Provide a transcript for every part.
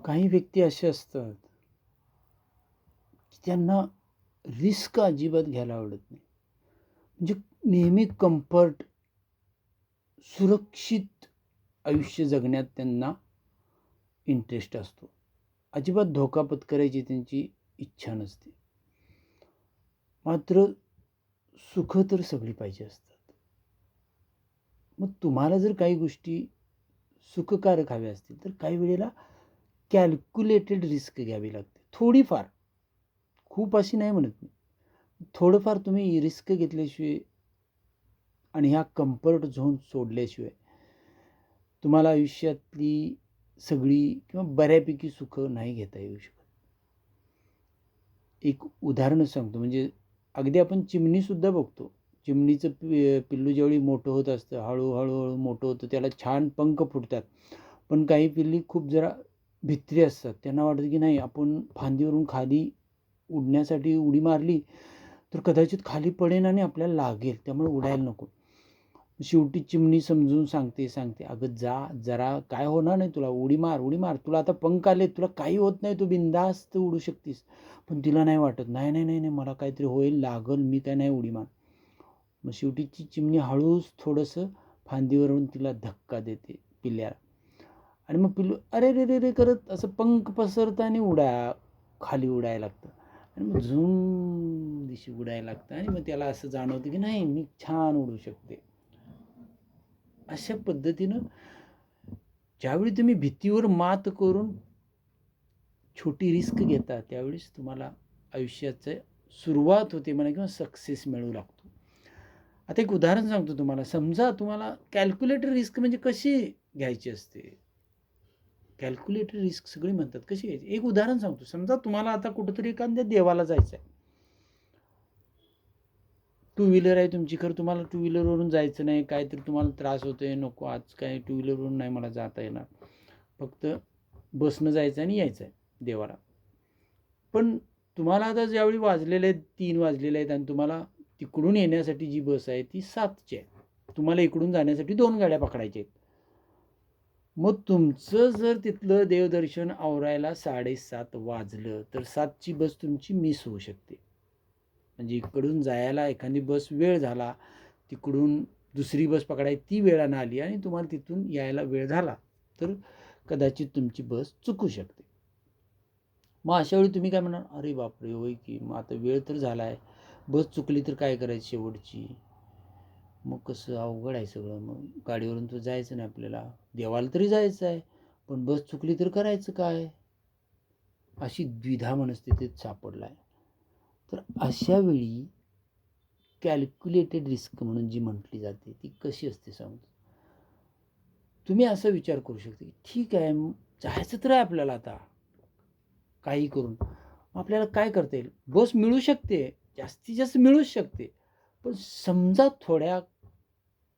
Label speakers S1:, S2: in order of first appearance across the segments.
S1: काही व्यक्ती असे असतात की त्यांना रिस्क अजिबात घ्यायला आवडत नाही. म्हणजे नेहमी कम्फर्ट, सुरक्षित आयुष्य जगण्यात त्यांना इंटरेस्ट असतो. अजिबात धोका पत्करायची त्यांची इच्छा नसते. मात्र सुख तर सगळी पाहिजे असतात. मग तुम्हाला जर काही गोष्टी सुखकारक हव्या असतील तर काही वेळेला कॅल्क्युलेटेड रिस्क घ्यावी लागते. थोडीफार, खूप अशी नाही म्हणत मी. थोडंफार तुम्ही रिस्क घेतल्याशिवाय आणि ह्या कम्फर्ट झोन सोडल्याशिवाय तुम्हाला आयुष्यातली सगळी किंवा बऱ्यापैकी सुख नाही घेता येऊ शकत. एक उदाहरण सांगतो, म्हणजे अगदी आपण चिमणीसुद्धा बघतो. चिमणीचं पिल्लू ज्यावेळी मोठं होत असतं, हळूहळू मोठं होतं, त्याला छान पंख फुटतात. पण काही पिल्ली खूप जरा भित्री असतात. त्यांना वाटतं की नाही, आपण फांदीवरून खाली उडण्यासाठी उडी मारली तर कदाचित खाली पडेन आणि आपल्याला लागेल, त्यामुळे उडायला नको. शेवटी चिमणी समजून सांगते, अगं जा, जरा काय होणार नाही तुला, उडी मार, उडी मार, तुला आता पंख आले, तुला काही होत नाही, तू बिंदास्त उडू शकतीस. पण तिला नाही वाटत, नाही नाही नाही नाही, मला काहीतरी होईल, लागल, मी काय नाही उडी मार. मग शेवटी ती चिमणी हळूच थोडंसं फांदीवरून तिला धक्का देते पिल्ल्याला, आणि मग पिल्लू अरे रे रे रे करत असं पंख पसरतं आणि खाली उडायला लागतं. आणि मग झूम दिशी उडायला लागतं, आणि मग त्याला असं जाणवतं की नाही, मी छान उडू शकते. अशा पद्धतीनं ज्यावेळी तुम्ही भीतीवर मात करून छोटी रिस्क घेता, त्यावेळेस तुम्हाला आयुष्याचं सुरुवात होते म्हणा, किंवा सक्सेस मिळू लागतो. आता एक उदाहरण सांगतो तुम्हाला. समजा तुम्हाला कॅल्क्युलेटर रिस्क म्हणजे कशी घ्यायची असते. कॅल्क्युलेटर रिस्क सगळी म्हणतात, कशी घ्यायची. एक उदाहरण सांगतो. समजा तुम्हाला आता कुठंतरी एखाद्या देवाला जायचं आहे. टू व्हीलर आहे तुमची, खरं तुम्हाला टू व्हीलरवरून जायचं नाही, काहीतरी तुम्हाला त्रास होतोय, नको आज काय टू व्हीलरवरून नाही मला जाता येणार, फक्त बसनं जायचं आणि यायचं आहे देवाला. पण तुम्हाला आता ज्यावेळी वाजलेले आहेत, 3 वाजलेले आहेत, आणि तुम्हाला तिकडून येण्यासाठी जी बस आहे ती 7ची आहे. तुम्हाला इकडून जाण्यासाठी 2 गाड्या पकडायच्या आहेत. मग तुमचं जर तिथलं देवदर्शन आवरायला 7:30 वाजलं तर 7ची बस तुमची मिस होऊ शकते. म्हणजे इकडून जायला एखादी बस वेळ झाला, तिकडून दुसरी बस पकडायची, ती वेळानं आली आणि तुम्हाला तिथून यायला वेळ झाला, तर कदाचित तुमची बस चुकू शकते. मग अशा वेळी तुम्ही काय म्हणणार, अरे बापरे, होय की, मग आता वेळ तर झाला आहे, बस चुकली तर काय करायची शेवटची. मग कसं अवघड आहे सगळं. मग गाडीवरून तर जायचं नाही आपल्याला, देवाला तरी जायचं आहे, पण बस चुकली तर करायचं काय, अशी द्विधा मनस्थितीत सापडला आहे. तर अशा वेळी कॅल्क्युलेटेड रिस्क म्हणून जी म्हटली जाते ती कशी असते सांगतो. तुम्ही असा विचार करू शकता की ठीक आहे, जायचं तर आहे आपल्याला आता काही करून, आपल्याला काय करता येईल, बस मिळू शकते, जास्तीत जास्त मिळूच शकते, पण समजा थोड्या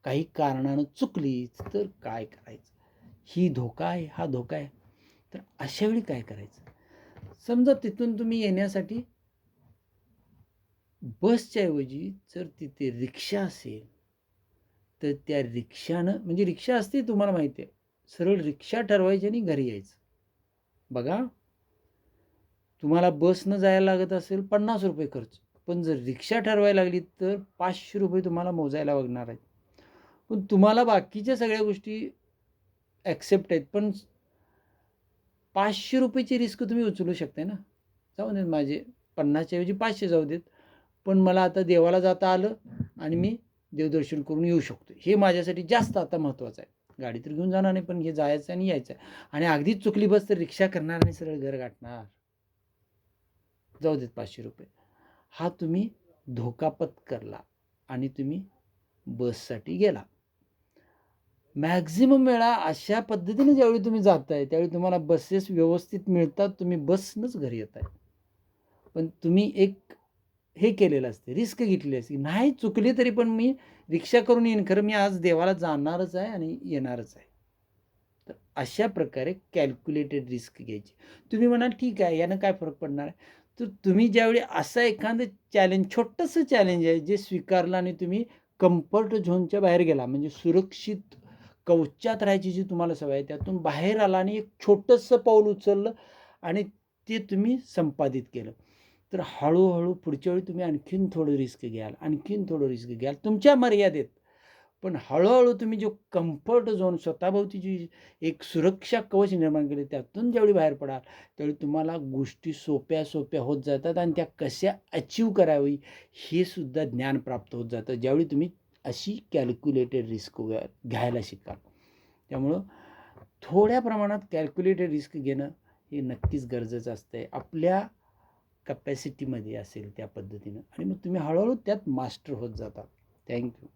S1: काही कारणानं चुकलीच तर काय करायचं. ही धोका आहे, हा धोका आहे. तर अशा वेळी काय करायचं. समजा तिथून तुम्ही येण्यासाठी बसच्या ऐवजी जर तिथे रिक्षा असेल, तर त्या रिक्षानं, म्हणजे रिक्षा असते तुम्हाला माहिती आहे, सरळ रिक्षा ठरवायची आणि घरी यायचं. बघा, तुम्हाला बसनं जायला लागत असेल 50 रुपये खर्च, पण जर रिक्षा ठरवायला लागली तर 500 रुपये तुम्हाला मोजायला लागणार आहेत. पण तुम्हाला बाकीच्या सगळ्या गोष्टी ॲक्सेप्ट आहेत, पण 500 रुपयेची रिस्क तुम्ही उचलू शकता ना. जाऊ देत, माझे 50च्या ऐवजी 500 जाऊ देत, पण मला आता देवाला जाता आलं आणि मी देवदर्शन करून येऊ शकतो, हे माझ्यासाठी जास्त आता महत्त्वाचं आहे. गाडी तर घेऊन जाणार नाही, पण हे जायचं आणि यायचं आहे. आणि अगदीच चुकली बस तर रिक्षा करणार आणि सरळ घर गाठणार. जाऊ देत 500 रुपये. हा तुम्ही धोका पत्करला आणि तुम्ही बससाठी गेला. मॅक्झिमम वेळा अशा पद्धतीने ज्यावेळी तुम्ही जाताय त्यावेळी तुम्हाला बसेस व्यवस्थित मिळतात, तुम्ही बसनंच घरी येताय. पण तुम्ही एक हे केलेलं असते, रिस्क घेतलेली असते, नाही चुकली तरी पण मी रिक्षा करून येईन, खरं मी आज देवाला जाणारच आहे आणि येणारच आहे. तर अशा प्रकारे कॅल्क्युलेटेड रिस्क घ्यायची. तुम्ही म्हणाल ठीक आहे, यानं काय फरक पडणार आहे. तर तुम्ही ज्यावेळी असं एखादं चॅलेंज, छोटंसं चॅलेंज आहे जे स्वीकारलं आणि तुम्ही कम्फर्ट झोनच्या बाहेर गेला, म्हणजे सुरक्षित कवचात राहायची जी तुम्हाला सवय आहे त्यातून बाहेर आला आणि एक छोटंसं पाऊल उचललं आणि ते तुम्ही संपादित केलं, तर हळूहळू पुढच्या वेळी तुम्ही आणखीन थोडं रिस्क घ्याल, आणखीन थोडं रिस्क घ्याल तुमच्या मर्यादेत. पण हळूहळू तुम्ही जो कम्फर्ट झोन स्वतःभोवती जी एक सुरक्षा कवच निर्माण केले त्यातून ज्यावेळी बाहेर पडाल त्यावेळी तुम्हाला गोष्टी सोप्या सोप्या होत जातात आणि त्या कशा अचीव करावी हे सुद्धा ज्ञान प्राप्त होत जातं ज्यावेळी तुम्ही अशी कॅल्क्युलेटेड रिस्क घ्यायला शिकाल. त्यामुळं थोड्या प्रमाणात कॅल्क्युलेटेड रिस्क घेणं हे नक्कीच गरजेचं असतं आहे आपल्या कपॅसिटीमध्ये असेल त्या पद्धतीनं आणि मग तुम्ही हळूहळू त्यात मास्टर होत जाता. थँक्यू.